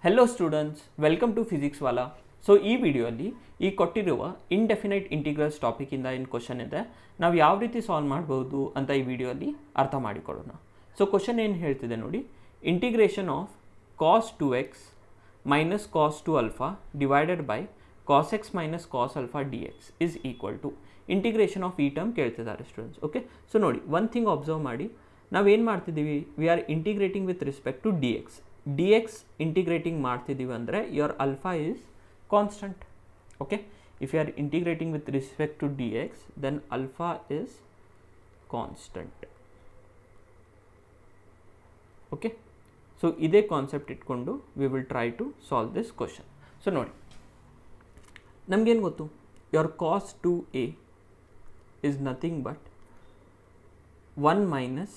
Hello students, welcome to Physics Wallah. So ಈ ವಿಡಿಯೋಲಿ ಈ ಕೊಟ್ಟಿರುವ ಇಂಡೆಫಿನೈಟ್ ಇಂಟಿಗ್ರಲ್ಸ್ ಟಾಪಿಕಿಂದ ಏನು ಕ್ವಶನ್ ಇದೆ, ನಾವು ಯಾವ ರೀತಿ ಸಾಲ್ವ್ ಮಾಡ್ಬೋದು ಅಂತ ಈ ವಿಡಿಯೋಲಿ ಅರ್ಥ ಮಾಡಿಕೊಳ್ಳೋಣ. ಸೊ ಕ್ವಶನ್ ಏನು ಹೇಳ್ತಿದೆ ನೋಡಿ, integration of cos 2x minus cos 2 alpha divided by cos x minus cos alpha d x is equal to integration of ಈ ಟರ್ಮ್ ಕೇಳ್ತಿದ್ದಾರೆ ಸ್ಟೂಡೆಂಟ್ಸ್. ಓಕೆ, ಸೊ ನೋಡಿ ಒನ್ ಥಿಂಗ್ ಅಬ್ಸರ್ವ್ ಮಾಡಿ, ನಾವೇನು ಮಾಡ್ತಿದ್ದೀವಿ, we are integrating with respect to d x. D x integrating ಮಾಡ್ತಿದ್ದೀವಿ ಅಂದರೆ your alpha is constant. Okay, if you are integrating with respect to d x then alpha is constant. Okay, so ಇದೇ concept ಇಟ್ಕೊಂಡು we will try to solve this question. So ನೋಡಿ, ನಮಗೇನು ಗೊತ್ತು, your cos 2a is nothing but 1 minus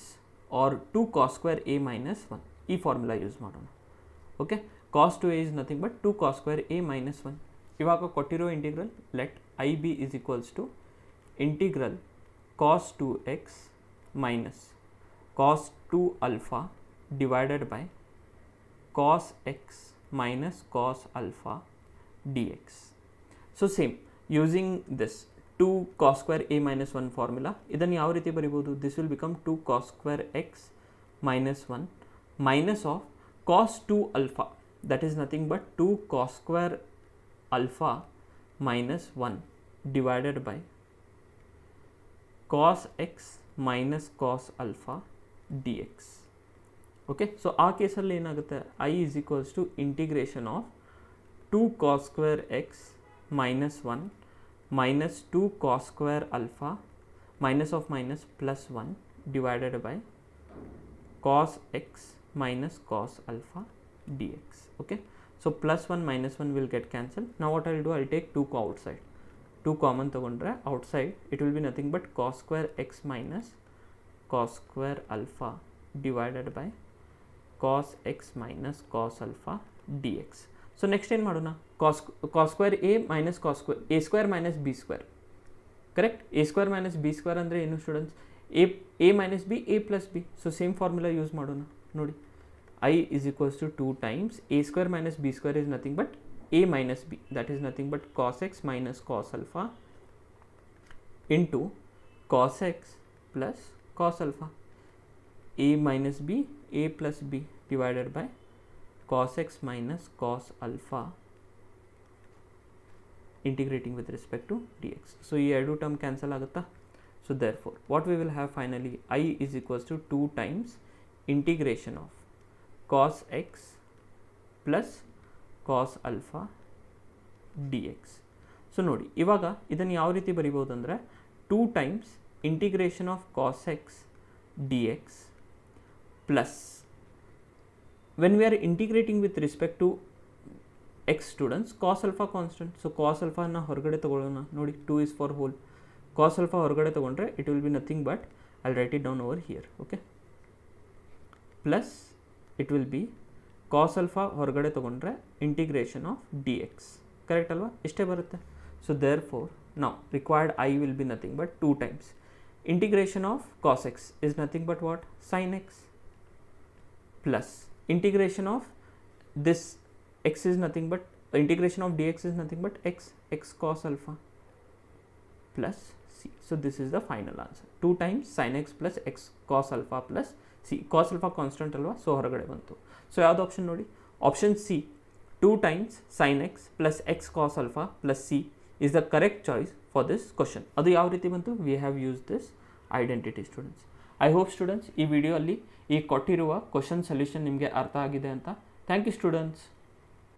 or 2 cos square a minus 1. ಈ formula use ಮಾಡೋಣ. Okay, cos 2a is nothing but 2 cos square a minus 1. ಇವಾಗ ಕೊಟ್ಟಿರೋ integral let I be is equals to integral cos 2x minus cos 2 alpha divided by cos x minus cos alpha d x. So same using this 2 cos square a minus 1 formula, ಇದನ್ನು ಯಾವ ರೀತಿ ಬರಿಬೋದು, this will become 2 cos square x minus 1 minus of cos 2 alpha, that is nothing but 2 cos square alpha minus 1 divided by cos x minus cos alpha dx. Okay, so ಆ ಕೇಸಲ್ಲಿ ಏನಾಗುತ್ತೆ, i is equals to integration of 2 cos square x minus 1 minus 2 cos square alpha minus of minus plus 1 divided by cos x minus cos alpha dx. Okay, so plus 1 minus 1 will get cancelled. Now what I will do, I will take 2 outside, 2 common tagondre outside it will be nothing but cos square x minus cos square alpha divided by cos x minus cos alpha dx. So next ಏನು ಮಾಡೋಣ, cos square a minus cos square a square minus b square. Correct, a square minus b square ಅಂದರೆ ಏನು students, a minus b a plus b. So same formula use ಮಾಡೋಣ. ನೋಡಿ, I is equals to 2 times a square minus b square is nothing but a minus b, that is nothing but cos x minus cos alpha into cos x plus cos alpha. A minus b a plus b divided by cos x minus cos alpha integrating with respect to dx. So ಈ ಎರಡು term cancel ಆಗುತ್ತಾ. So therefore what we will have finally, I is equals to 2 times integration of cos x plus cos alpha dx. So ನೋಡಿ, ಇವಾಗ ಇದನ್ನು ಯಾವ ರೀತಿ ಬರಿಬೋದು ಅಂದರೆ 2 times integration of cos x dx plus when we are integrating with respect to x students, cos alpha constant. So cos alpha na ಹೊರಗಡೆ ತಗೊಳ್ಳೋಣ. ನೋಡಿ, 2 is for whole, cos alpha ಹೊರಗಡೆ ತಗೊಂಡ್ರೆ it will be nothing but, I'll write it down over here. Okay, plus it will be cos alpha ಹೊರಗಡೆ ತಗೊಂಡ್ರೆ integration of dx. Correct ಅಲ್ವಾ, ಇಷ್ಟೇ ಬರುತ್ತೆ. So therefore now required I will be nothing but 2 times integration of cos x is nothing but what, sin x, plus integration of this x is nothing but, integration of dx is nothing but x cos alpha plus c. So this is the final answer, 2 times sin x plus x cos alpha plus c. cos alpha constant alva, so ಹೊರಗಡೆ ಬಂತು. So ಯಾವ್ದು option ನೋಡಿ, option C, 2 times sin x plus x cos alpha plus c is the correct choice for this question. ಅದು ಯಾವ ರೀತಿ ಬಂತು, we have used this identity students. I hope students ಈ video ಅಲ್ಲಿ ಈ ಕೊಟ್ಟಿರುವ ಕ್ವಶನ್ ಸೊಲ್ಯೂಷನ್ ನಿಮಗೆ ಅರ್ಥ ಆಗಿದೆ ಅಂತ. Thank you students.